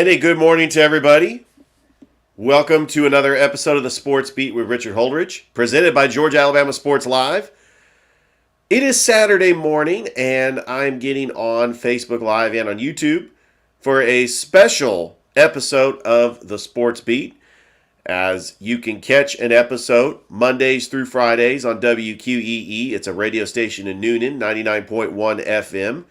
And a good morning to everybody. Welcome to another episode of the Sports Beat with Richard Holdridge, presented by Georgia Alabama Sports Live. It is Saturday morning, and I'm getting on Facebook Live and on YouTube for a special episode of the Sports Beat. As you can catch an episode Mondays through Fridays on WQEE. It's a radio station in Noonan, 99.1 FM.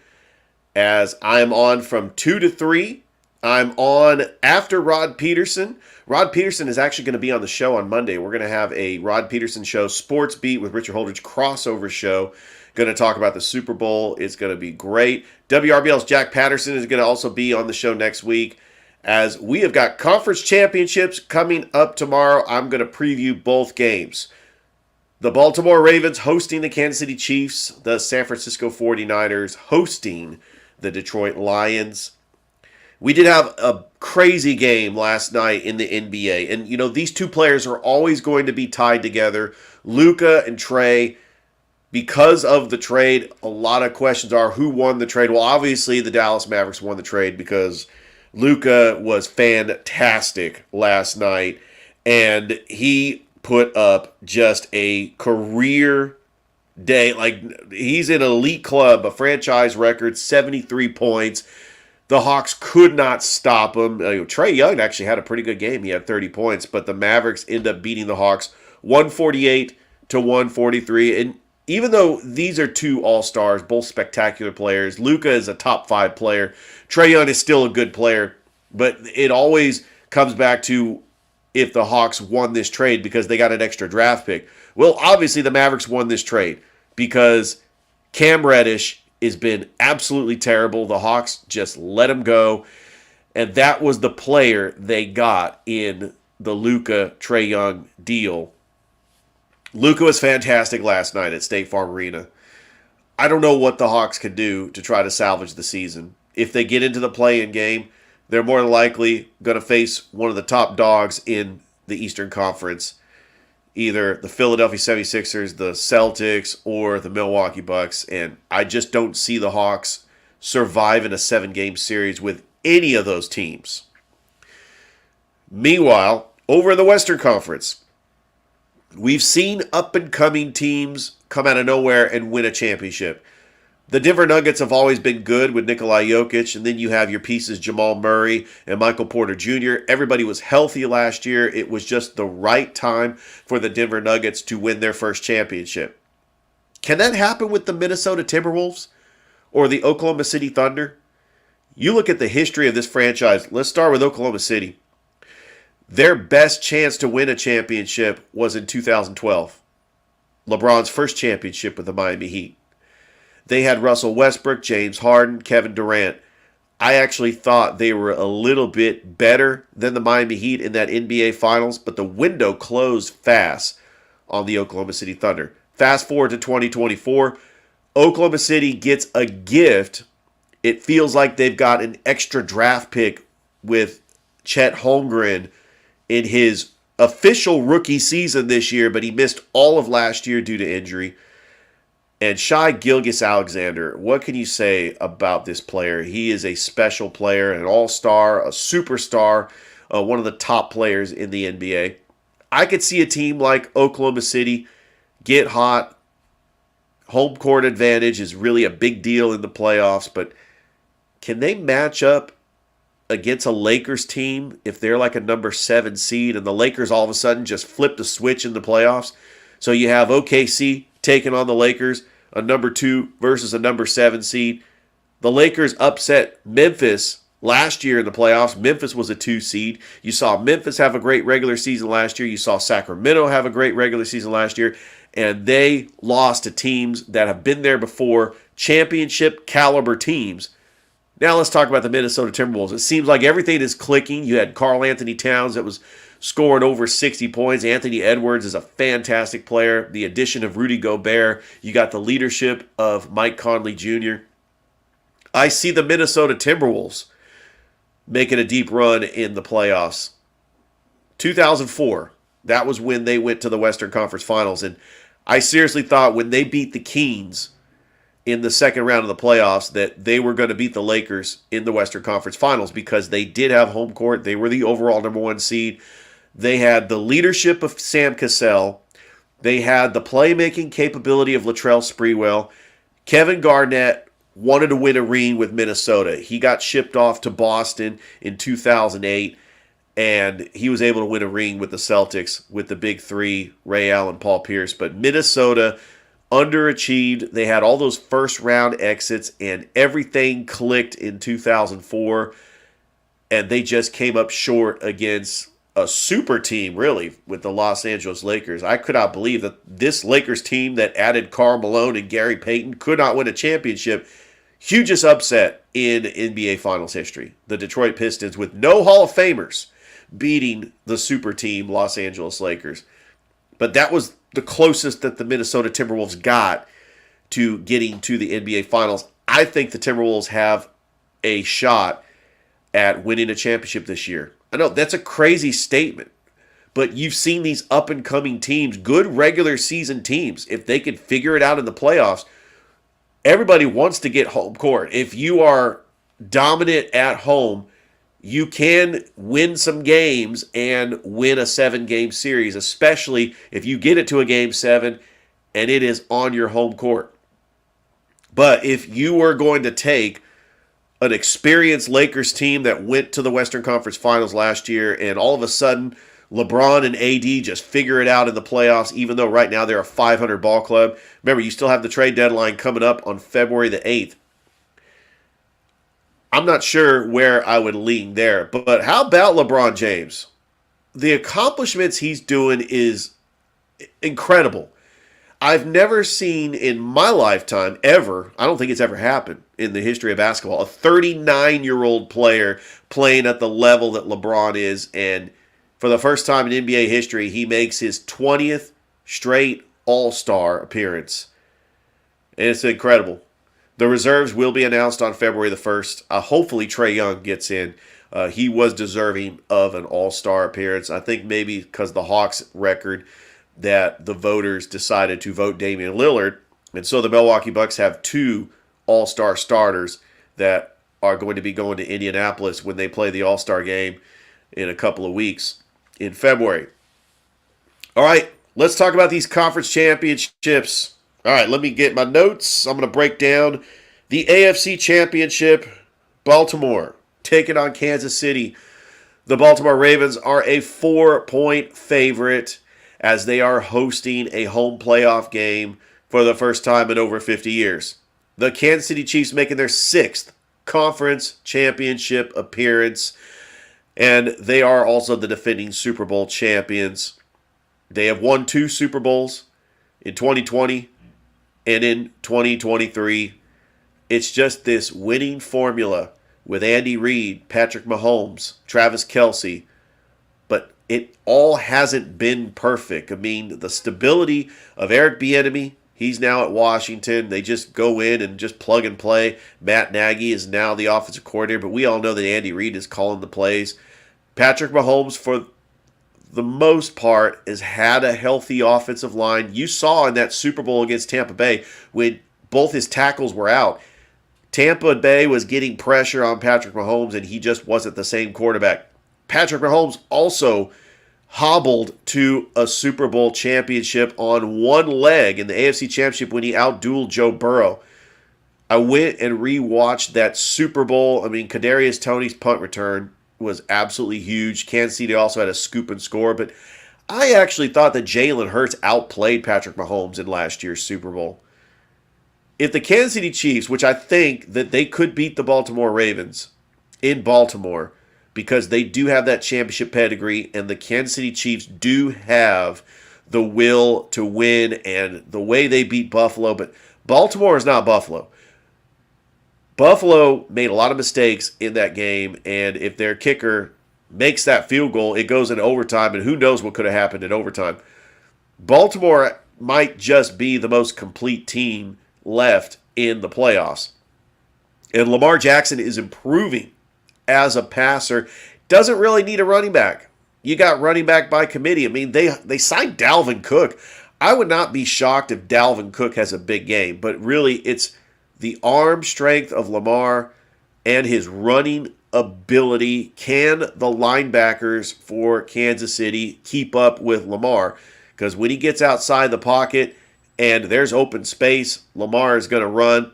As I'm on from 2 to 3. I'm on after Rod Peterson. Rod Peterson is actually going to be on the show on Monday. We're going to have a Rod Peterson show, Sports Beat with Richard Holdridge crossover show. Going to talk about the Super Bowl. It's going to be great. WRBL's Jack Patterson is going to also be on the show next week. As we have got conference championships coming up tomorrow, I'm going to preview both games. The Baltimore Ravens hosting the Kansas City Chiefs. The San Francisco 49ers hosting the Detroit Lions. We did have a crazy game last night in the NBA. And, you know, these two players are always going to be tied together. Luka and Trey, because of the trade, a lot of questions are who won the trade. Well, obviously the Dallas Mavericks won the trade because Luka was fantastic last night. And he put up just a career day. Like, he's in an elite club, a franchise record, 73 points. The Hawks could not stop him. Trae Young actually had a pretty good game. He had 30 points, but the Mavericks end up beating the Hawks 148 to 143. And even though these are two all-stars, both spectacular players, Luka is a top 5 player. Trae Young is still a good player, but it always comes back to if the Hawks won this trade because they got an extra draft pick. Well, obviously the Mavericks won this trade because Cam Reddish has been absolutely terrible. The Hawks just let him go. And that was the player they got in the Luka Trae Young deal. Luka was fantastic last night at State Farm Arena. I don't know what the Hawks can do to try to salvage the season. If they get into the play-in game, they're more than likely going to face one of the top dogs in the Eastern Conference. Either the Philadelphia 76ers, the Celtics, or the Milwaukee Bucks. And I just don't see the Hawks surviving a 7-game series with any of those teams. Meanwhile, over in the Western Conference, we've seen up-and-coming teams come out of nowhere and win a championship. The Denver Nuggets have always been good with Nikola Jokic, and then you have your pieces Jamal Murray and Michael Porter Jr. Everybody was healthy last year. It was just the right time for the Denver Nuggets to win their first championship. Can that happen with the Minnesota Timberwolves or the Oklahoma City Thunder? You look at the history of this franchise. Let's start with Oklahoma City. Their best chance to win a championship was in 2012. LeBron's first championship with the Miami Heat. They had Russell Westbrook, James Harden, Kevin Durant. I actually thought they were a little bit better than the Miami Heat in that NBA Finals, but the window closed fast on the Oklahoma City Thunder. Fast forward to 2024, Oklahoma City gets a gift. It feels like they've got an extra draft pick with Chet Holmgren in his official rookie season this year, but he missed all of last year due to injury. And Shai Gilgeous-Alexander, what can you say about this player? He is a special player, an all-star, a superstar, one of the top players in the NBA. I could see a team like Oklahoma City get hot. Home court advantage is really a big deal in the playoffs, but can they match up against a Lakers team if they're like a number 7 seed and the Lakers all of a sudden just flip the switch in the playoffs? So you have OKC taking on the Lakers, a number 2 versus a number 7 seed. The Lakers upset Memphis last year in the playoffs. Memphis was a 2 seed. You saw Memphis have a great regular season last year. You saw Sacramento have a great regular season last year. And they lost to teams that have been there before, championship caliber teams. Now let's talk about the Minnesota Timberwolves. It seems like everything is clicking. You had Karl Anthony Towns that was scoring over 60 points. Anthony Edwards is a fantastic player. The addition of Rudy Gobert. You got the leadership of Mike Conley Jr. I see the Minnesota Timberwolves making a deep run in the playoffs. 2004, that was when they went to the Western Conference Finals. And I seriously thought when they beat the Kings in the second round of the playoffs that they were going to beat the Lakers in the Western Conference Finals because they did have home court. They were the overall number one seed. They had the leadership of Sam Cassell. They had the playmaking capability of Latrell Sprewell. Kevin Garnett wanted to win a ring with Minnesota. He got shipped off to Boston in 2008, and he was able to win a ring with the Celtics with the big three, Ray Allen, Paul Pierce. But Minnesota underachieved. They had all those first-round exits, and everything clicked in 2004, and they just came up short against a super team, really, with the Los Angeles Lakers. I could not believe that this Lakers team that added Karl Malone and Gary Payton could not win a championship. Hugest upset in NBA Finals history. The Detroit Pistons, with no Hall of Famers, beating the super team Los Angeles Lakers. But that was the closest that the Minnesota Timberwolves got to getting to the NBA Finals. I think the Timberwolves have a shot at winning a championship this year. I know that's a crazy statement, but you've seen these up-and-coming teams, good regular season teams, if they can figure it out in the playoffs, everybody wants to get home court. If you are dominant at home, you can win some games and win a 7-game series, especially if you get it to a game 7 and it is on your home court. But if you were going to take an experienced Lakers team that went to the Western Conference Finals last year, and all of a sudden LeBron and AD just figure it out in the playoffs, even though right now they're a 500 ball club. Remember, you still have the trade deadline coming up on February the 8th. I'm not sure where I would lean there, but how about LeBron James? The accomplishments he's doing is incredible. I've never seen in my lifetime ever, I don't think it's ever happened in the history of basketball, a 39-year-old player playing at the level that LeBron is, and for the first time in NBA history, he makes his 20th straight All-Star appearance. And it's incredible. The reserves will be announced on February the 1st. Hopefully Trae Young gets in. He was deserving of an All-Star appearance. I think maybe because the Hawks record that the voters decided to vote Damian Lillard. And so the Milwaukee Bucks have 2 All-Star starters that are going to be going to Indianapolis when they play the All-Star game in a couple of weeks in February. All right, let's talk about these conference championships. All right, let me get my notes. I'm going to break down the AFC Championship. Baltimore taking on Kansas City. The Baltimore Ravens are a 4-point favorite as they are hosting a home playoff game for the first time in over 50 years. The Kansas City Chiefs making their 6th conference championship appearance, and they are also the defending Super Bowl champions. They have won 2 Super Bowls in 2020 and in 2023. It's just this winning formula with Andy Reid, Patrick Mahomes, Travis Kelce, but it all hasn't been perfect. I mean, the stability of Eric Bieniemy, he's now at Washington. They just go in and just plug and play. Matt Nagy is now the offensive coordinator, but we all know that Andy Reid is calling the plays. Patrick Mahomes, for the most part, has had a healthy offensive line. You saw in that Super Bowl against Tampa Bay when both his tackles were out. Tampa Bay was getting pressure on Patrick Mahomes, and he just wasn't the same quarterback. Patrick Mahomes also hobbled to a Super Bowl championship on one leg in the AFC Championship when he outdueled Joe Burrow. I went and rewatched that Super Bowl. I mean, Kadarius Toney's punt return was absolutely huge. Kansas City also had a scoop and score, but I actually thought that Jalen Hurts outplayed Patrick Mahomes in last year's Super Bowl. If the Kansas City Chiefs, which I think that they could beat the Baltimore Ravens in Baltimore because they do have that championship pedigree, and the Kansas City Chiefs do have the will to win and the way they beat Buffalo, but Baltimore is not Buffalo. Buffalo made a lot of mistakes in that game, and if their kicker makes that field goal, it goes into overtime, and who knows what could have happened in overtime. Baltimore might just be the most complete team left in the playoffs. And Lamar Jackson is improving as a passer. Doesn't really need a running back. You got running back by committee. I mean, they signed Dalvin Cook. I would not be shocked if Dalvin Cook has a big game, but really it's the arm strength of Lamar and his running ability. Can the linebackers for Kansas City keep up with Lamar? Because when he gets outside the pocket and there's open space, Lamar is going to run.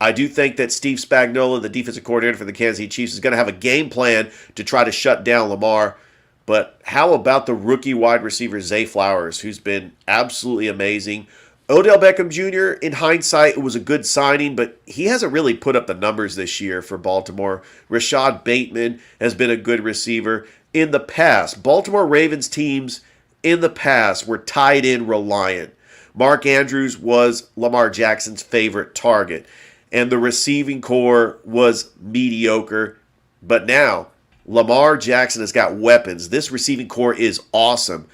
I do think that Steve Spagnuolo, the defensive coordinator for the Kansas City Chiefs, is going to have a game plan to try to shut down Lamar. But how about the rookie wide receiver Zay Flowers, who's been absolutely amazing? Odell Beckham Jr., in hindsight, it was a good signing, but he hasn't really put up the numbers this year for Baltimore. Rashad Bateman has been a good receiver. In the past, Baltimore Ravens teams in the past were tight end reliant. Mark Andrews was Lamar Jackson's favorite target, and the receiving core was mediocre. But now, Lamar Jackson has got weapons. This receiving core is awesome.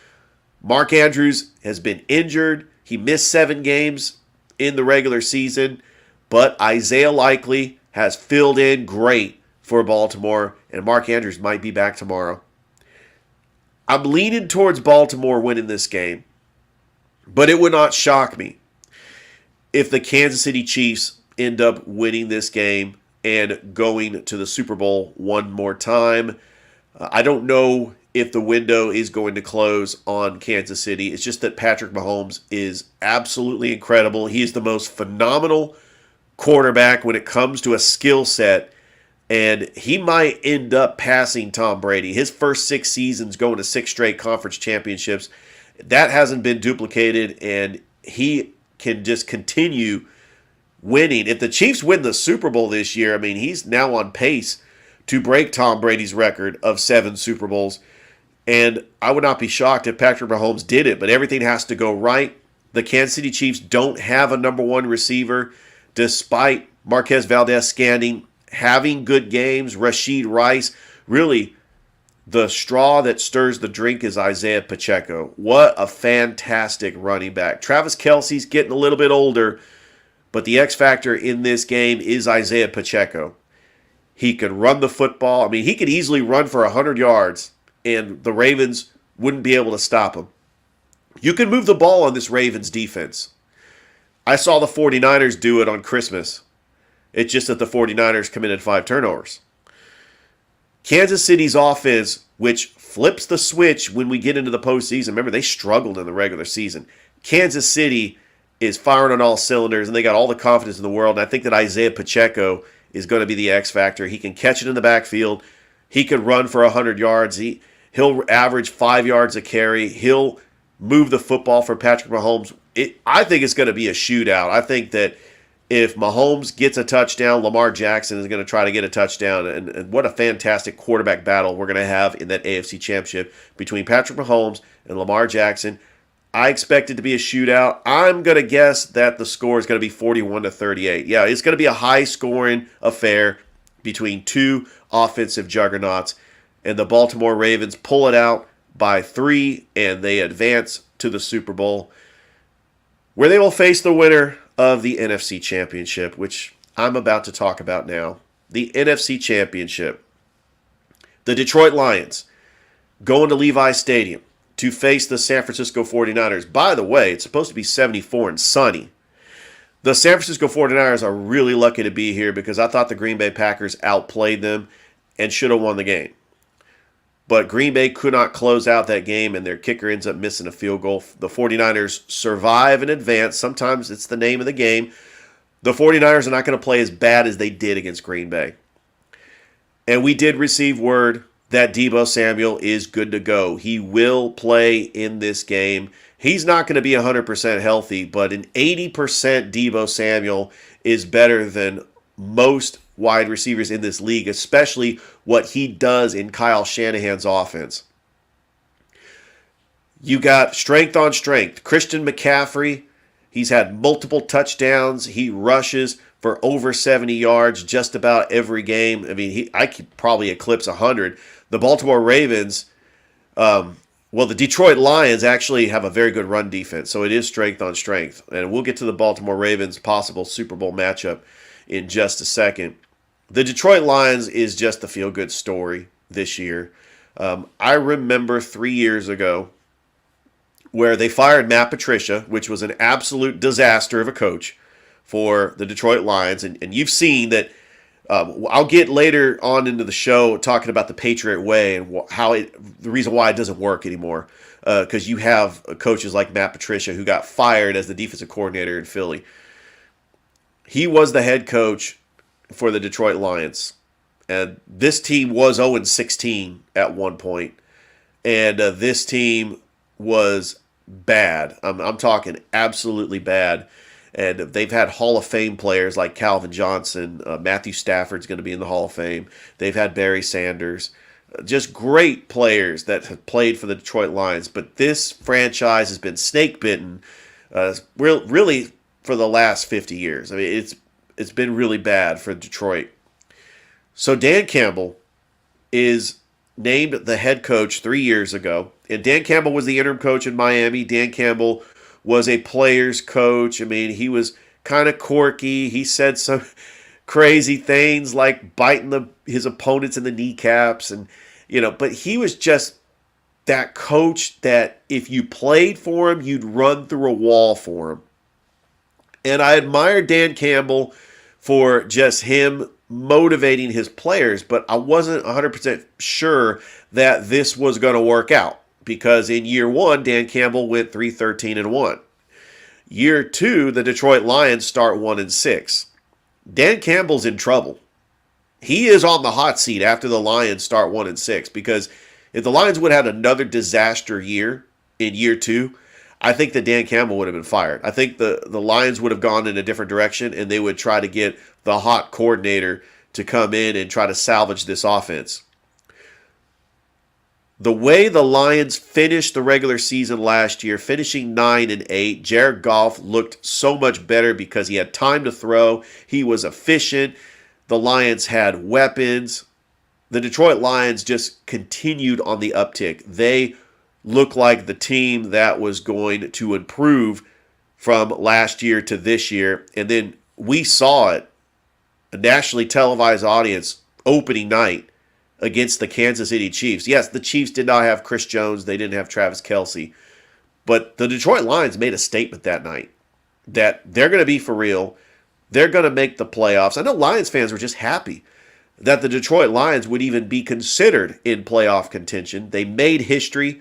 Mark Andrews has been injured. He missed 7 games in the regular season, but Isaiah Likely has filled in great for Baltimore, and Mark Andrews might be back tomorrow. I'm leaning towards Baltimore winning this game, but it would not shock me if the Kansas City Chiefs end up winning this game and going to the Super Bowl one more time. I don't know if the window is going to close on Kansas City. It's just that Patrick Mahomes is absolutely incredible. He is the most phenomenal quarterback when it comes to a skill set, and he might end up passing Tom Brady. His first 6 seasons going to 6 straight conference championships, that hasn't been duplicated, and he can just continue winning. If the Chiefs win the Super Bowl this year, I mean, he's now on pace to break Tom Brady's record of 7 Super Bowls. And I would not be shocked if Patrick Mahomes did it, but everything has to go right. The Kansas City Chiefs don't have a number 1 receiver, despite Marquez Valdez-Scantling having good games. Rashid Rice, really, the straw that stirs the drink is Isaiah Pacheco. What a fantastic running back. Travis Kelce's getting a little bit older, but the X factor in this game is Isaiah Pacheco. He can run the football. I mean, he could easily run for 100 yards, and the Ravens wouldn't be able to stop him. You can move the ball on this Ravens defense. I saw the 49ers do it on Christmas. It's just that the 49ers committed 5 turnovers. Kansas City's offense, which flips the switch when we get into the postseason. Remember, they struggled in the regular season. Kansas City is firing on all cylinders, and they got all the confidence in the world. And I think that Isaiah Pacheco is going to be the X factor. He can catch it in the backfield. He can run for 100 yards. He'll average 5 yards a carry. He'll move the football for Patrick Mahomes. I think it's going to be a shootout. I think that if Mahomes gets a touchdown, Lamar Jackson is going to try to get a touchdown. And what a fantastic quarterback battle we're going to have in that AFC Championship between Patrick Mahomes and Lamar Jackson. I expect it to be a shootout. I'm going to guess that the score is going to be 41-38. Yeah, it's going to be a high-scoring affair between 2 offensive juggernauts. And the Baltimore Ravens pull it out by 3, and they advance to the Super Bowl, where they will face the winner of the NFC Championship, which I'm about to talk about now. The NFC Championship. The Detroit Lions going to Levi's Stadium to face the San Francisco 49ers. By the way, it's supposed to be 74 and sunny. The San Francisco 49ers are really lucky to be here because I thought the Green Bay Packers outplayed them and should have won the game. But Green Bay could not close out that game, and their kicker ends up missing a field goal. The 49ers survive and advance. Sometimes it's the name of the game. The 49ers are not going to play as bad as they did against Green Bay. And we did receive word that Deebo Samuel is good to go. He will play in this game. He's not going to be 100% healthy, but an 80% Deebo Samuel is better than most wide receivers in this league, especially what he does in Kyle Shanahan's offense. You got strength on strength. Christian McCaffrey, he's had multiple touchdowns. He rushes for over 70 yards just about every game. I mean, I could probably eclipse 100. The Baltimore Ravens, the Detroit Lions actually have a very good run defense, so it is strength on strength. And we'll get to the Baltimore Ravens' possible Super Bowl matchup in just a second. The Detroit Lions is just a feel-good story this year. I remember 3 years ago where they fired Matt Patricia, which was an absolute disaster of a coach. for the Detroit Lions. And you've seen that. I'll get later on into the show talking about the Patriot way and the reason why it doesn't work anymore. Because you have coaches like Matt Patricia who got fired as the defensive coordinator in Philly. He was the head coach for the Detroit Lions. And this team was 0-16 at one point. And this team was bad. I'm talking absolutely bad. And they've had Hall of Fame players like Calvin Johnson. Matthew Stafford's going to be in the Hall of Fame. They've had Barry Sanders. Just great players that have played for the Detroit Lions. But this franchise has been snake bitten really for the last 50 years. I mean, it's been really bad for Detroit. So Dan Campbell is named the head coach 3 years ago. And Dan Campbell was the interim coach in Miami. Dan Campbell was a player's coach. I mean, he was kind of quirky. He said some crazy things like biting his opponents in the kneecaps. And, but he was just that coach that if you played for him, you'd run through a wall for him. And I admire Dan Campbell for just him motivating his players, but I wasn't 100% sure that this was going to work out. Because in year one, Dan Campbell went 3-13-1. Year two, the Detroit Lions start 1-6. Dan Campbell's in trouble. He is on the hot seat after the Lions start 1-6. Because if the Lions would have had another disaster year in year two, I think that Dan Campbell would have been fired. I think the Lions would have gone in a different direction, and they would try to get the hot coordinator to come in and try to salvage this offense. The way the Lions finished the regular season last year, finishing 9-8, Jared Goff looked so much better because he had time to throw. He was efficient. The Lions had weapons. The Detroit Lions just continued on the uptick. They looked like the team that was going to improve from last year to this year. And then we saw it, a nationally televised audience, opening night against the Kansas City Chiefs. Yes, the Chiefs did not have Chris Jones. They didn't have Travis Kelce. But the Detroit Lions made a statement that night that they're going to be for real. They're going to make the playoffs. I know Lions fans were just happy that the Detroit Lions would even be considered in playoff contention. They made history.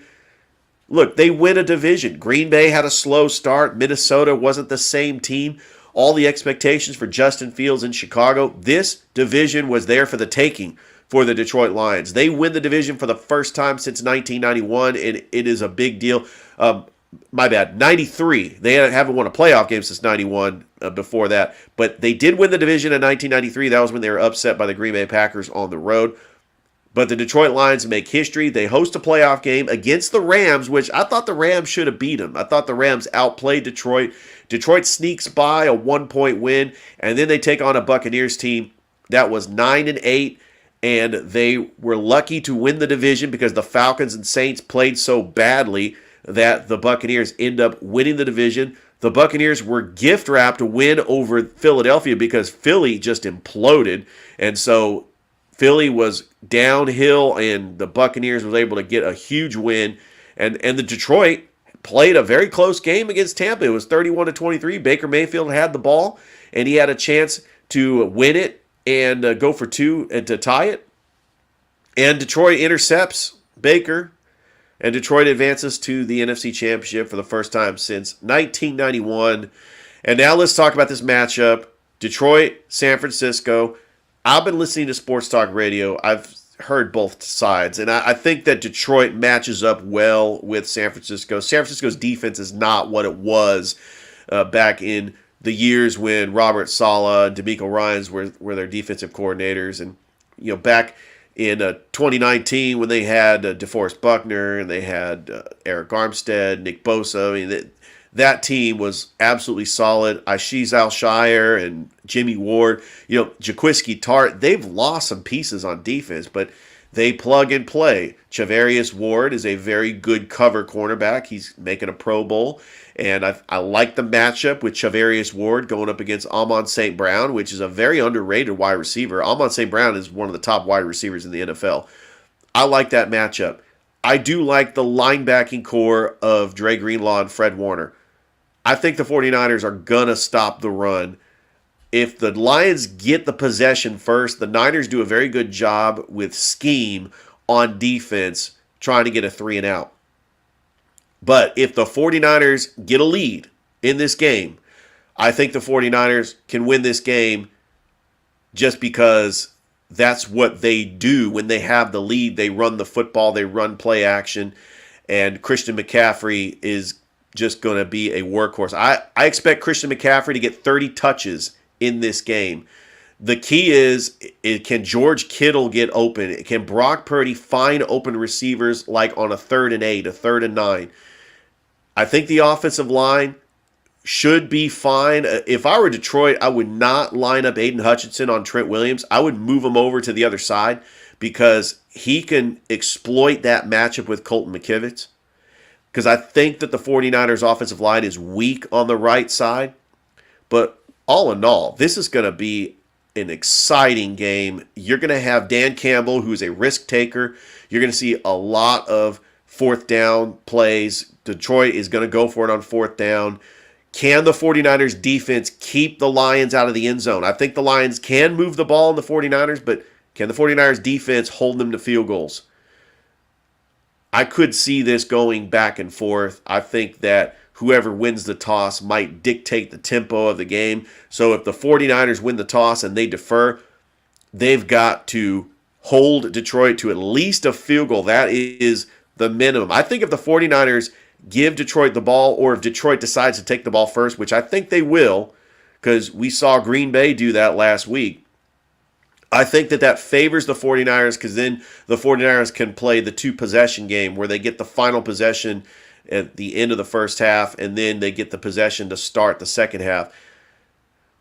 Look, they win a division. Green Bay had a slow start. Minnesota wasn't the same team. All the expectations for Justin Fields in Chicago. This division was there for the taking for the Detroit Lions. They win the division for the first time since 1991, and it is a big deal. My bad, 93. They haven't won a playoff game since 91 before that, but they did win the division in 1993. That was when they were upset by the Green Bay Packers on the road. But the Detroit Lions make history. They host a playoff game against the Rams, which I thought the Rams should have beat them. I thought the Rams outplayed Detroit. Detroit sneaks by a 1-point win, and then they take on a Buccaneers team that was 9-8. And they were lucky to win the division because the Falcons and Saints played so badly that the Buccaneers end up winning the division. The Buccaneers were gift-wrapped a win over Philadelphia because Philly just imploded. And so Philly was downhill, and the Buccaneers was able to get a huge win. And the Detroit played a very close game against Tampa. It was 31-23. Baker Mayfield had the ball, and he had a chance to win it and go for two and to tie it. And Detroit intercepts Baker, and Detroit advances to the NFC Championship for the first time since 1991. And now let's talk about this matchup. Detroit, San Francisco. I've been listening to Sports Talk Radio. I've heard both sides, and I think that Detroit matches up well with San Francisco. San Francisco's defense is not what it was back in the years when Robert Saleh and DeMeco Ryans were their defensive coordinators. And, back in 2019 when they had DeForest Buckner and they had Eric Armstead, Nick Bosa, I mean, that team was absolutely solid. Ashish Alshire and Jimmy Ward, Jaquiski Tart, they've lost some pieces on defense, but they plug and play. Charvarius Ward is a very good cover cornerback. He's making a Pro Bowl. And I like the matchup with Charvarius Ward going up against Amon St. Brown, which is a very underrated wide receiver. Amon St. Brown is one of the top wide receivers in the NFL. I like that matchup. I do like the linebacking core of Dre Greenlaw and Fred Warner. I think the 49ers are going to stop the run if the Lions get the possession first, the Niners do a very good job with scheme on defense trying to get a 3-and-out. But if the 49ers get a lead in this game, I think the 49ers can win this game just because that's what they do when they have the lead. They run the football, they run play action, and Christian McCaffrey is just going to be a workhorse. I expect Christian McCaffrey to get 30 touches in this game. The key is, can George Kittle get open? Can Brock Purdy find open receivers like on a 3rd and 8, a 3rd and 9? I think the offensive line should be fine. If I were Detroit, I would not line up Aiden Hutchinson on Trent Williams. I would move him over to the other side because he can exploit that matchup with Colton McKivitz. Because I think that the 49ers offensive line is weak on the right side. But all in all, this is going to be an exciting game. You're going to have Dan Campbell, who's a risk taker. You're going to see a lot of 4th down plays. Detroit is going to go for it on 4th down. Can the 49ers defense keep the Lions out of the end zone? I think the Lions can move the ball in the 49ers, but can the 49ers defense hold them to field goals? I could see this going back and forth. I think that whoever wins the toss might dictate the tempo of the game. So if the 49ers win the toss and they defer, they've got to hold Detroit to at least a field goal. That is the minimum. I think if the 49ers give Detroit the ball, or if Detroit decides to take the ball first, which I think they will, because we saw Green Bay do that last week, I think that favors the 49ers, because then the 49ers can play the 2-possession game where they get the final possession at the end of the first half, and then they get the possession to start the second half.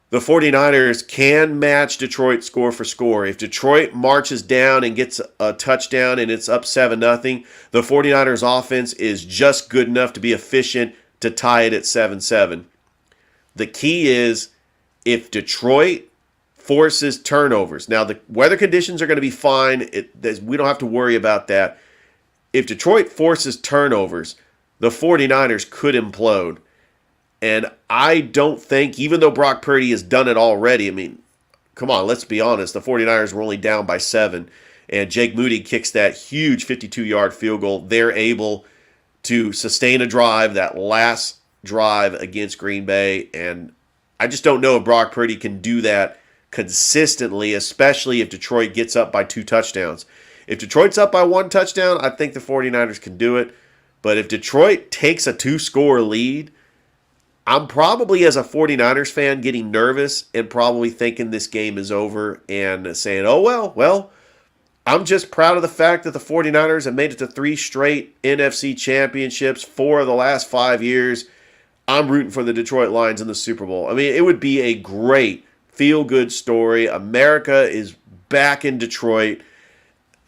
The 49ers can match Detroit score for score. If Detroit marches down and gets a touchdown and it's up 7-0, the 49ers offense is just good enough to be efficient to tie it at 7-7. The key is if Detroit forces turnovers. Now, the weather conditions are going to be fine. We don't have to worry about that. If Detroit forces turnovers, the 49ers could implode. And I don't think, even though Brock Purdy has done it already, I mean, come on, let's be honest. The 49ers were only down by 7, and Jake Moody kicks that huge 52-yard field goal. They're able to sustain a drive, that last drive against Green Bay, and I just don't know if Brock Purdy can do that consistently, especially if Detroit gets up by 2 touchdowns. If Detroit's up by 1 touchdown, I think the 49ers can do it. But if Detroit takes a 2-score lead, I'm probably, as a 49ers fan, getting nervous and probably thinking this game is over and saying, oh, well, I'm just proud of the fact that the 49ers have made it to 3 straight NFC championships, 4 of the last 5 years. I'm rooting for the Detroit Lions in the Super Bowl. I mean, it would be a great feel-good story. America is back in Detroit.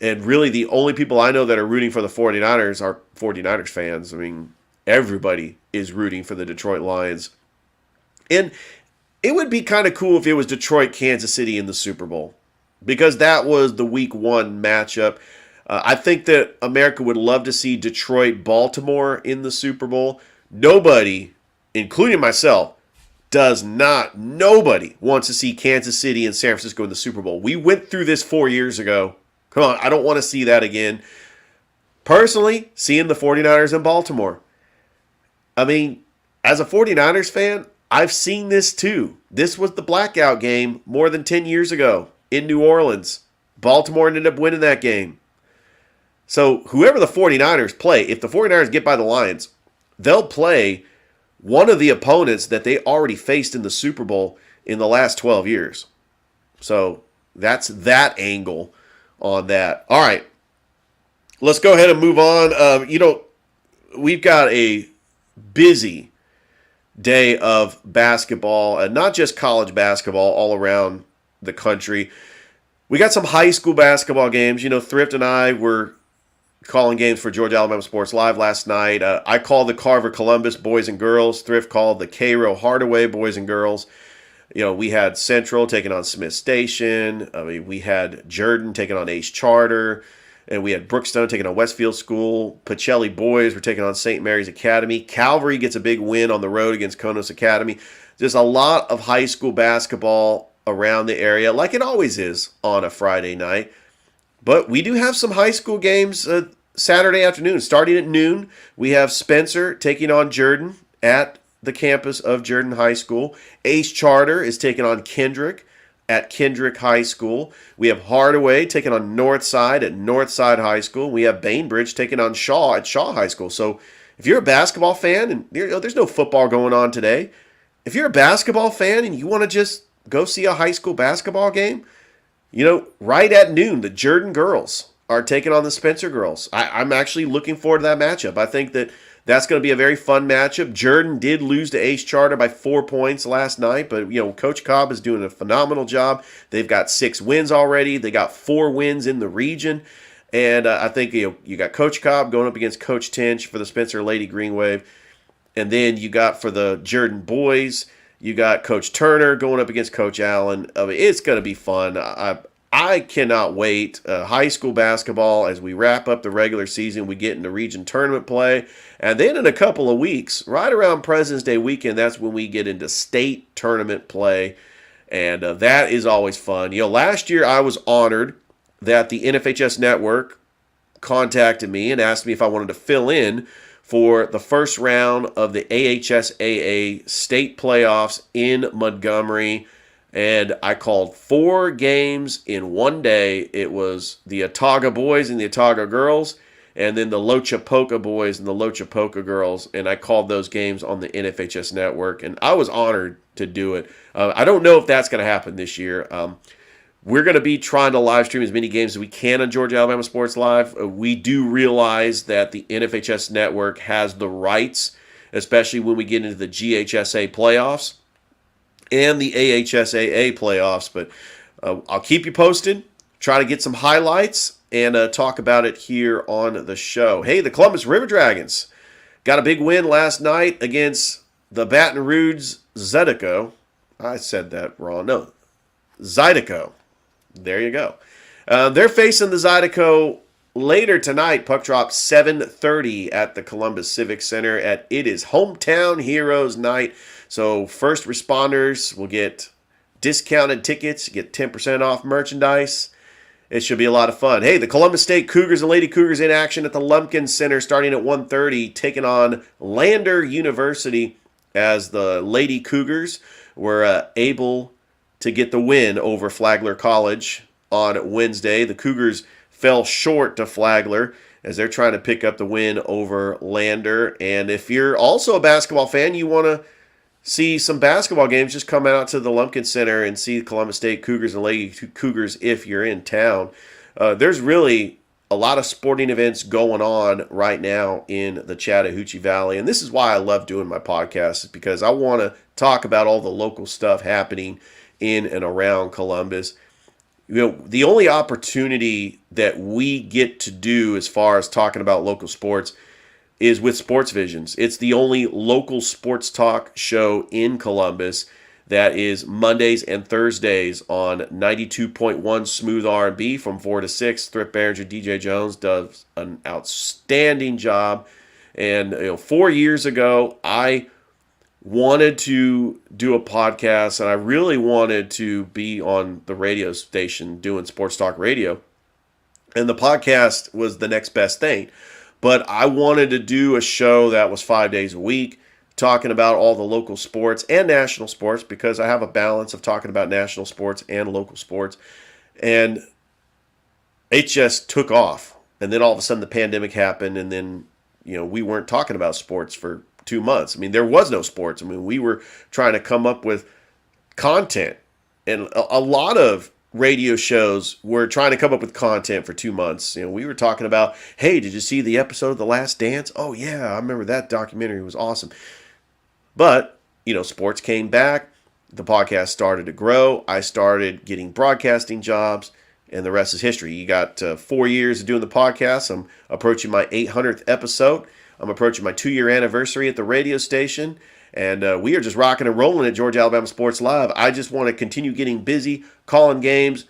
And really the only people I know that are rooting for the 49ers are 49ers fans. I mean, everybody is rooting for the Detroit Lions. And it would be kind of cool if it was Detroit, Kansas City in the Super Bowl, because that was the week 1 matchup. I think that America would love to see Detroit, Baltimore in the Super Bowl. Nobody, including myself, nobody wants to see Kansas City and San Francisco in the Super Bowl. We went through this 4 years ago. Come on, I don't want to see that again. Personally, seeing the 49ers in Baltimore. I mean, as a 49ers fan, I've seen this too. This was the blackout game more than 10 years ago in New Orleans. Baltimore ended up winning that game. So whoever the 49ers play, if the 49ers get by the Lions, they'll play one of the opponents that they already faced in the Super Bowl in the last 12 years. So that's that angle on that. All right, let's go ahead and move on. We've got a busy day of basketball, and not just college basketball, all around the country. We got some high school basketball games. Thrift and I were calling games for Georgia Alabama Sports Live last night. I called the Carver Columbus boys and girls. Thrift called the Cairo Hardaway boys and girls. We had Central taking on Smith Station. We had Jordan taking on Ace Charter. And we had Brookstone taking on Westfield School. Pacelli boys were taking on St. Mary's Academy. Calvary gets a big win on the road against Konos Academy. There's a lot of high school basketball around the area, like it always is on a Friday night. But we do have some high school games Saturday afternoon. Starting at noon, we have Spencer taking on Jordan at the campus of Jordan High School. Ace Charter is taking on Kendrick at Kendrick High School. We have Hardaway taking on Northside at Northside High School. We have Bainbridge taking on Shaw at Shaw High School. So if you're a basketball fan, and there's no football going on today, if you're a basketball fan and you want to just go see a high school basketball game, right at noon, the Jordan girls are taking on the Spencer girls. I'm actually looking forward to that matchup. I think that's going to be a very fun matchup. Jordan did lose to Ace Charter by 4 points last night, but Coach Cobb is doing a phenomenal job. They've got 6 wins already. They got 4 wins in the region, and I think you got Coach Cobb going up against Coach Tinch for the Spencer Lady Green Wave, and then you got for the Jordan boys, you got Coach Turner going up against Coach Allen. I mean, it's going to be fun. I cannot wait. High school basketball, as we wrap up the regular season, we get into region tournament play. And then in a couple of weeks, right around President's Day weekend, that's when we get into state tournament play. And that is always fun. Last year I was honored that the NFHS Network contacted me and asked me if I wanted to fill in for the first round of the AHSAA state playoffs in Montgomery. And I called 4 games in one day. It was the Otaga boys and the Otaga girls, and then the Lochapoka boys and the Lochapoka girls. And I called those games on the NFHS Network, and I was honored to do it. I don't know if that's going to happen this year. We're going to be trying to live stream as many games as we can on Georgia Alabama Sports Live. We do realize that the NFHS Network has the rights, especially when we get into the GHSA playoffs and the AHSAA playoffs, but I'll keep you posted, try to get some highlights, and talk about it here on the show. Hey, the Columbus River Dragons got a big win last night against the Baton Rouge Zydeco. I said that wrong. No, Zydeco. There you go. They're facing the Zydeco later tonight. Puck drop 7:30 at the Columbus Civic Center. It is Hometown Heroes Night. So first responders will get discounted tickets, get 10% off merchandise. It should be a lot of fun. Hey, the Columbus State Cougars and Lady Cougars in action at the Lumpkin Center starting at 1:30, taking on Lander University as the Lady Cougars were able to get the win over Flagler College on Wednesday. The Cougars fell short to Flagler as they're trying to pick up the win over Lander. And if you're also a basketball fan, you want to see some basketball games, just come out to the Lumpkin Center and see the Columbus State Cougars and Lady Cougars if you're in town. There's really a lot of sporting events going on right now in the Chattahoochee Valley, and this is why I love doing my podcast, is because I want to talk about all the local stuff happening in and around Columbus. The only opportunity that we get to do as far as talking about local sports is with Sports Visions. It's the only local sports talk show in Columbus that is Mondays and Thursdays on 92.1 Smooth R&B from 4 to 6. Thrift Behringer, DJ Jones does an outstanding job. And 4 years ago, I wanted to do a podcast, and I really wanted to be on the radio station doing sports talk radio. And the podcast was the next best thing. But I wanted to do a show that was 5 days a week, talking about all the local sports and national sports, because I have a balance of talking about national sports and local sports. And it just took off. And then all of a sudden the pandemic happened, and then we weren't talking about sports for 2 months. I mean, there was no sports. I mean, we were trying to come up with content. And a lot of radio shows were trying to come up with content for 2 months. We were talking about, hey, did you see the episode of The Last Dance? Oh, yeah, I remember that documentary. It was awesome. But, sports came back. The podcast started to grow. I started getting broadcasting jobs, and the rest is history. You got 4 years of doing the podcast. I'm approaching my 800th episode. I'm approaching my 2-year anniversary at the radio station. And we are just rocking and rolling at Georgia Alabama Sports Live. I just want to continue getting busy, calling games,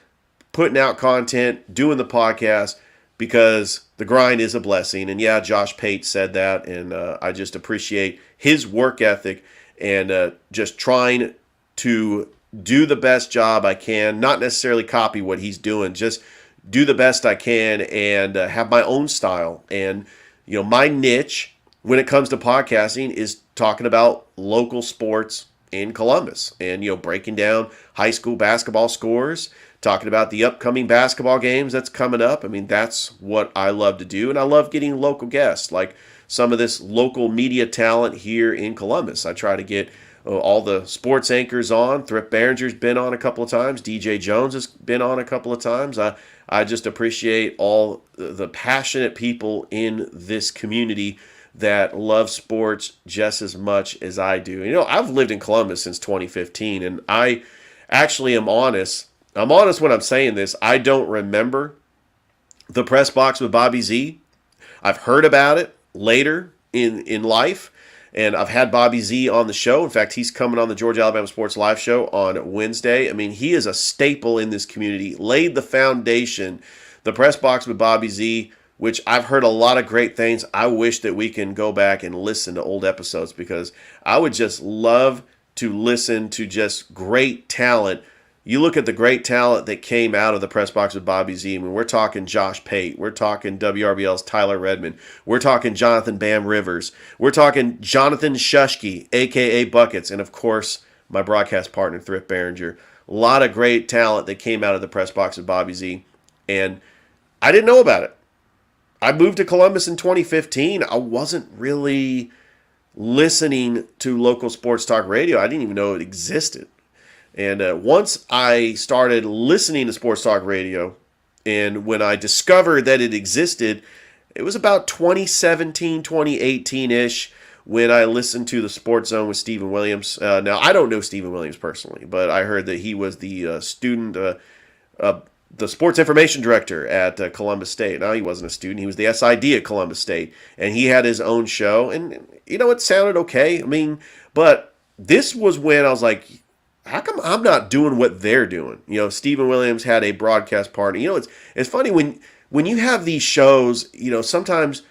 putting out content, doing the podcast, because the grind is a blessing. And yeah, Josh Pate said that, and I just appreciate his work ethic and just trying to do the best job I can, not necessarily copy what he's doing, just do the best I can and have my own style. And, my niche when it comes to podcasting is talking about local sports in Columbus and, breaking down high school basketball scores, talking about the upcoming basketball games that's coming up. I mean, that's what I love to do. And I love getting local guests, like some of this local media talent here in Columbus. I try to get all the sports anchors on. Thrift Behringer's been on a couple of times. DJ Jones has been on a couple of times. I just appreciate all the passionate people in this community that love sports just as much as I do. I've lived in Columbus since 2015, and I actually am honest. I'm honest when I'm saying this. I don't remember the press box with Bobby Z. I've heard about it later in life, and I've had Bobby Z on the show. In fact, he's coming on the Georgia Alabama Sports Live show on Wednesday. I mean, he is a staple in this community, laid the foundation. The press box with Bobby Z, which I've heard a lot of great things. I wish that we can go back and listen to old episodes, because I would just love to listen to just great talent. You look at the great talent that came out of the press box with Bobby Z. I mean, we're talking Josh Pate. We're talking WRBL's Tyler Redmond. We're talking Jonathan Bam Rivers. We're talking Jonathan Shushke, a.k.a. Buckets. And, of course, my broadcast partner, Thrift Behringer. A lot of great talent that came out of the press box with Bobby Z. And I didn't know about it. I moved to Columbus in 2015. I wasn't really listening to local sports talk radio. I didn't even know it existed. And once I started listening to sports talk radio, and when I discovered that it existed, it was about 2017, 2018-ish when I listened to the Sports Zone with Stephen Williams. Now, I don't know Stephen Williams personally, but I heard that he was the the sports information director at Columbus State. Now, he wasn't a student. He was the SID at Columbus State, and he had his own show. And, it sounded okay. I mean, but this was when I was like, how come I'm not doing what they're doing? Stephen Williams had a broadcast partner. It's funny when you have these shows. Sometimes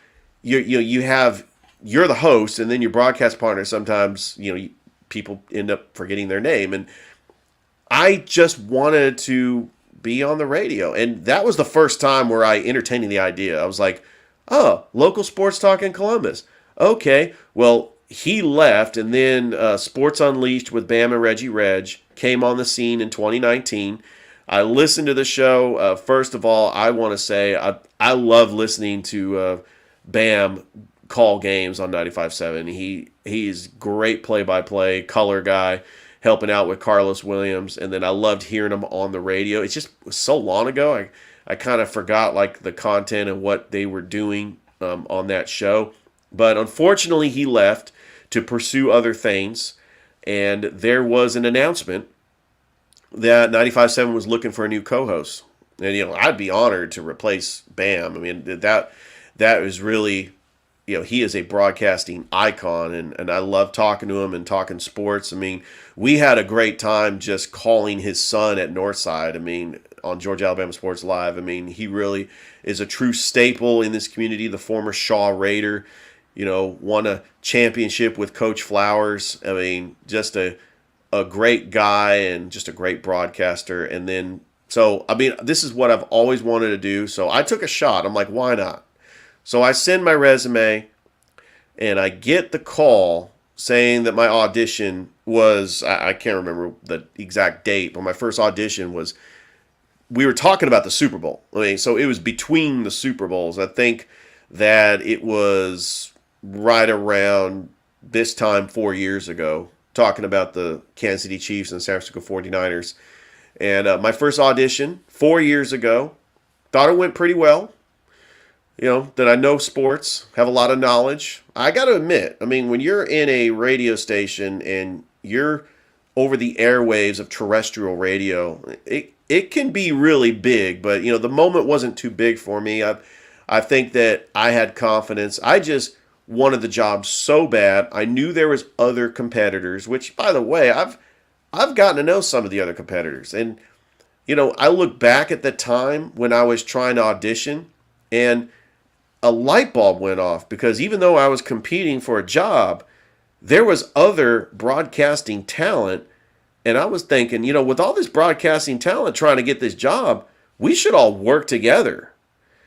you're the host, and then your broadcast partner. Sometimes people end up forgetting their name, and I just wanted to be on the radio, and that was the first time where I entertained the idea. I was like, oh, local sports talk in Columbus. Okay, well. He left, and then Sports Unleashed with Bam and Reggie Reg came on the scene in 2019. I listened to the show. First of all, I want to say I love listening to Bam call games on 95.7. He's great play-by-play, color guy, helping out with Carlos Williams, and then I loved hearing him on the radio. It's just so long ago, I kind of forgot the content and what they were doing on that show. But unfortunately, he left to pursue other things, and there was an announcement that 95.7 was looking for a new co-host. And, I'd be honored to replace Bam. I mean, that is really, he is a broadcasting icon, and I love talking to him and talking sports. I mean, we had a great time just calling his son at Northside. I mean, on Georgia Alabama Sports Live. I mean, he really is a true staple in this community, the former Shaw Raider. Won a championship with Coach Flowers. I mean, just a great guy and just a great broadcaster. And then, this is what I've always wanted to do. So I took a shot. I'm like, why not? So I send my resume, and I get the call saying that my audition was, I can't remember the exact date, but my first audition was, we were talking about the Super Bowl. I mean, so it was between the Super Bowls. I think that it was right around this time 4 years ago, talking about the Kansas City Chiefs and San Francisco 49ers. And my first audition 4 years ago, thought it went pretty well. That I know sports, have a lot of knowledge. I got to admit, I mean, when you're in a radio station and you're over the airwaves of terrestrial radio, it can be really big, but, the moment wasn't too big for me. I think that I had confidence. I just wanted the job so bad. I knew there was other competitors, which, by the way, I've gotten to know some of the other competitors. And, I look back at the time when I was trying to audition, And a light bulb went off because even though I was competing for a job, there was other broadcasting talent. And I was thinking, with all this broadcasting talent trying to get this job, we should all work together.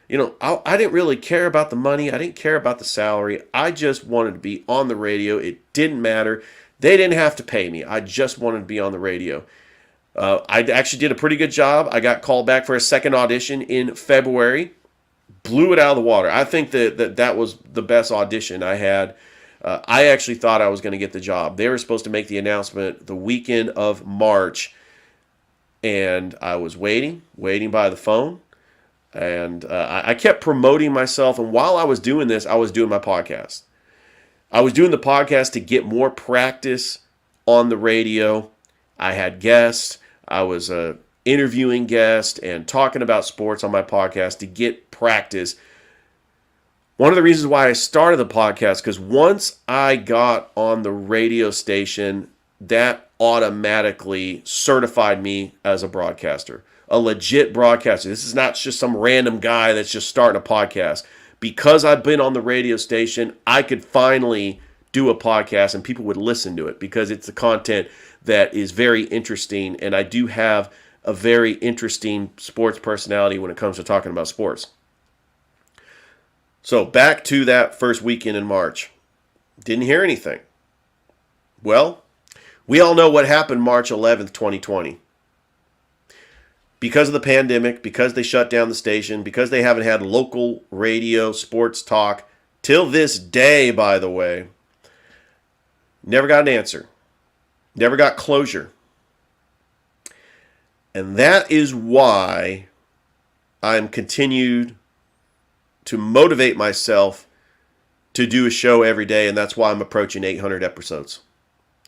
I didn't really care about the money. I didn't care about the salary. I just wanted to be on the radio. It didn't matter. They didn't have to pay me. I just wanted to be on the radio. I actually did a pretty good job. I got called back for a second audition in February. Blew it out of the water. I think that was the best audition I had. I actually thought I was going to get the job. They were supposed to make the announcement the weekend of March. And I was waiting by the phone. And I kept promoting myself. And while I was doing this, I was doing my podcast. I was doing the podcast to get more practice on the radio. I had guests. I was interviewing guests and talking about sports on my podcast to get practice. One of the reasons why I started the podcast, because once I got on the radio station, that automatically certified me as a broadcaster, a legit broadcaster. This is not just some random guy that's just starting a podcast. Because I've been on the radio station, I could finally do a podcast and people would listen to it because it's the content that is very interesting. And I do have a very interesting sports personality when it comes to talking about sports. So back to that first weekend in March. Didn't hear anything. Well, we all know what happened March 11th, 2020. Because of the pandemic, because they shut down the station, because they haven't had local radio sports talk till this day, by the way, never got an answer. Never got closure. And that is why I'm continued to motivate myself to do a show every day, and that's why I'm approaching 800 episodes.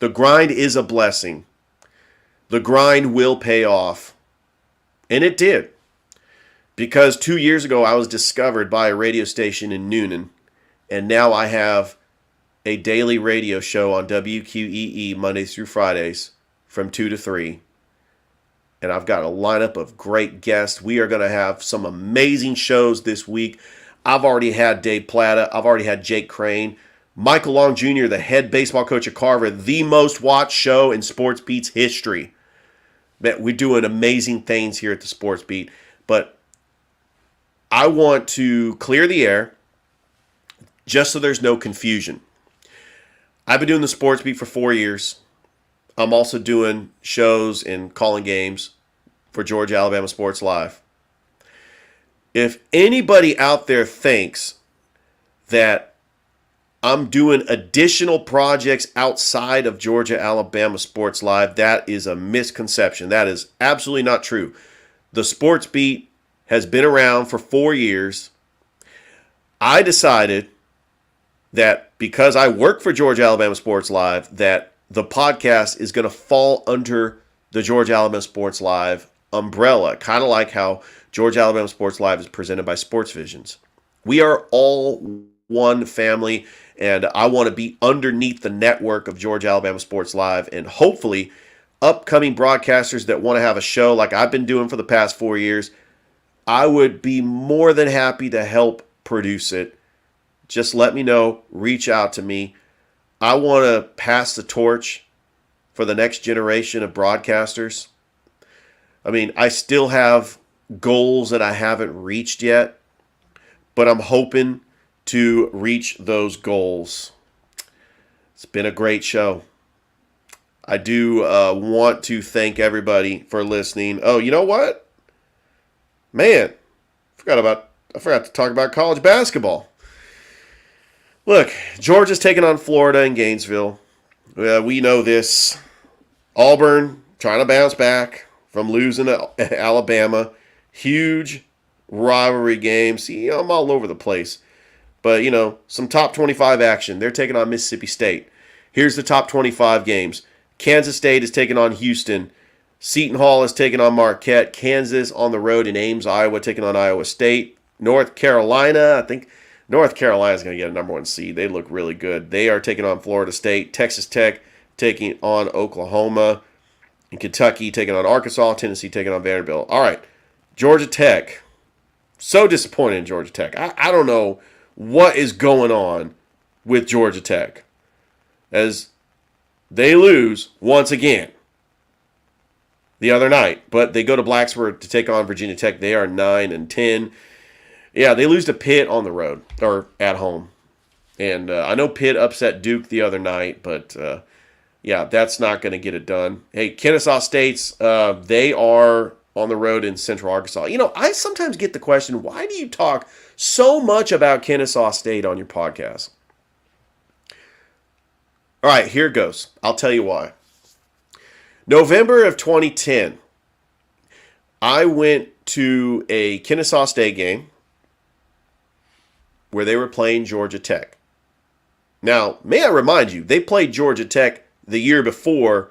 The grind is a blessing. The grind will pay off. And it did. Because 2 years ago, I was discovered by a radio station in Noonan, and now I have a daily radio show on WQEE Mondays through Fridays from 2 to 3. And I've got a lineup of great guests. We are going to have some amazing shows this week. I've already had Dave Plata. I've already had Jake Crane. Michael Long Jr., the head baseball coach at Carver, the most watched show in Sports Beat's history. We're doing amazing things here at the Sports Beat. But I want to clear the air just so there's no confusion. I've been doing the Sports Beat for 4 years. I'm also doing shows and calling games for Georgia Alabama Sports Live. If anybody out there thinks that I'm doing additional projects outside of Georgia Alabama Sports Live, that is a misconception. That is absolutely not true. The Sports Beat has been around for 4 years. I decided that because I work for Georgia Alabama Sports Live, that the podcast is going to fall under the Georgia Alabama Sports Live umbrella, kind of like how Georgia Alabama Sports Live is presented by Sports Visions. We are all one family, and I want to be underneath the network of Georgia Alabama Sports Live, and hopefully upcoming broadcasters that want to have a show like I've been doing for the past 4 years, I would be more than happy to help produce it. Just let me know. Reach out to me. I want to pass the torch for the next generation of broadcasters. I mean, I still have goals that I haven't reached yet, but I'm hoping to reach those goals. It's been a great show. I do want to thank everybody for listening. Oh, you know what? Man, I forgot to talk about college basketball. Look, Georgia's taking on Florida in Gainesville. We know this. Auburn trying to bounce back from losing to Alabama. Huge rivalry game. See, I'm all over the place. But, some top 25 action. They're taking on Mississippi State. Here's the top 25 games. Kansas State is taking on Houston. Seton Hall is taking on Marquette. Kansas on the road in Ames, Iowa, taking on Iowa State. North Carolina, I think North Carolina is going to get a number 1 seed. They look really good. They are taking on Florida State. Texas Tech taking on Oklahoma. And Kentucky taking on Arkansas. Tennessee taking on Vanderbilt. All right, Georgia Tech. So disappointed in Georgia Tech. I don't know what is going on with Georgia Tech as they lose once again the other night. But they go to Blacksburg to take on Virginia Tech. They are 9-10. Yeah, they lose to Pitt on the road or at home. And I know Pitt upset Duke the other night, but yeah, that's not going to get it done. Hey, Kennesaw State's, they are on the road in Central Arkansas. You know, I sometimes get the question, why do you talk so much about Kennesaw State on your podcast? All right, here it goes. I'll tell you why. November of 2010, I went to a Kennesaw State game where they were playing Georgia Tech. Now, may I remind you, they played Georgia Tech the year before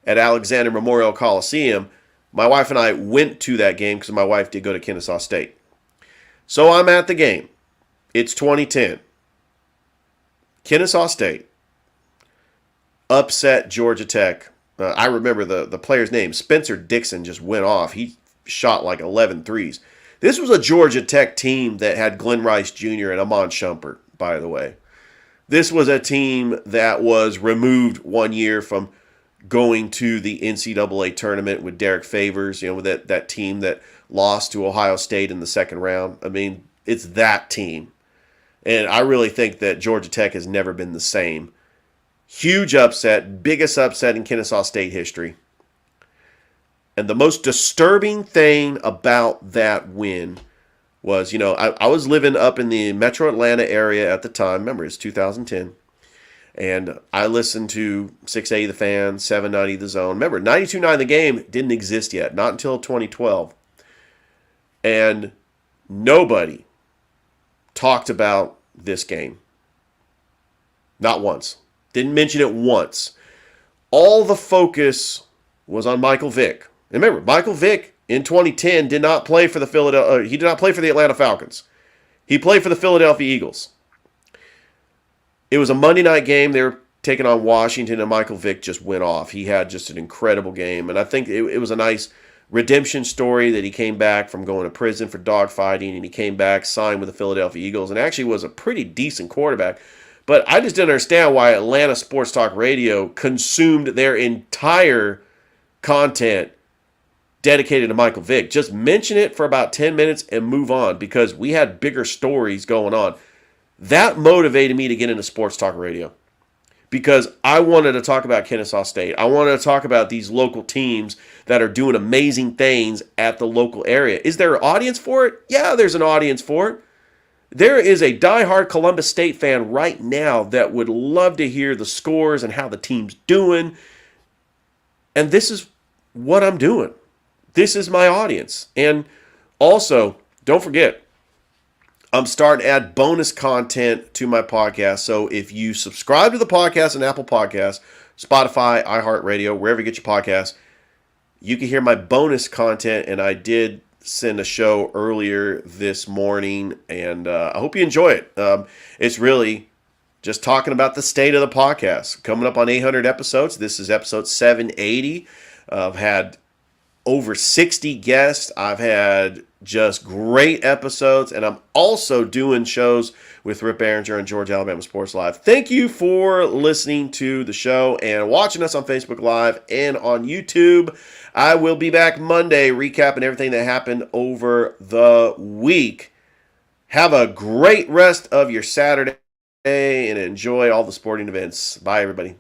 at Alexander Memorial Coliseum. My wife and I went to that game because my wife did go to Kennesaw State. So I'm at the game. It's 2010. Kennesaw State upset Georgia Tech. I remember the player's name. Spencer Dixon just went off. He shot like 11 threes. This was a Georgia Tech team that had Glenn Rice Jr. and Amon Shumpert, by the way. This was a team that was removed 1 year from going to the NCAA tournament with Derek Favors, with that team that lost to Ohio State in the second round. I mean, it's that team. And I really think that Georgia Tech has never been the same. Huge upset, biggest upset in Kennesaw State history. And the most disturbing thing about that win was, I was living up in the metro Atlanta area at the time. Remember, it's 2010. And I listened to 680 The Fan, 790 The Zone. Remember, 92.9 The Game didn't exist yet, not until 2012. And nobody talked about this game. Not once. Didn't mention it once. All the focus was on Michael Vick. And remember, Michael Vick in 2010 did not play for the Atlanta Falcons. He played for the Philadelphia Eagles. It was a Monday night game. They were taking on Washington, and Michael Vick just went off. He had just an incredible game, and I think it was a nice redemption story that he came back from going to prison for dogfighting, and he came back, signed with the Philadelphia Eagles, and actually was a pretty decent quarterback. But I just didn't understand why Atlanta Sports Talk Radio consumed their entire content dedicated to Michael Vick. Just mention it for about 10 minutes and move on, because we had bigger stories going on. That motivated me to get into sports talk radio, because I wanted to talk about Kennesaw State. I wanted to talk about these local teams that are doing amazing things at the local area. Is there an audience for it? Yeah, there's an audience for it. There is a diehard Columbus State fan right now that would love to hear the scores and how the team's doing. And this is what I'm doing. This is my audience. And also, don't forget, I'm starting to add bonus content to my podcast. So if you subscribe to the podcast on Apple Podcasts, Spotify, iHeartRadio, wherever you get your podcasts, you can hear my bonus content. And I did send a show earlier this morning, and I hope you enjoy it. It's really just talking about the state of the podcast. Coming up on 800 episodes. This is episode 780. I've had over 60 guests. I've had just great episodes, and I'm also doing shows with Rip Behringer on Georgia Alabama Sports Live. Thank you for listening to the show and watching us on Facebook Live and on YouTube. I will be back Monday recapping everything that happened over the week. Have a great rest of your Saturday and enjoy all the sporting events. Bye, everybody.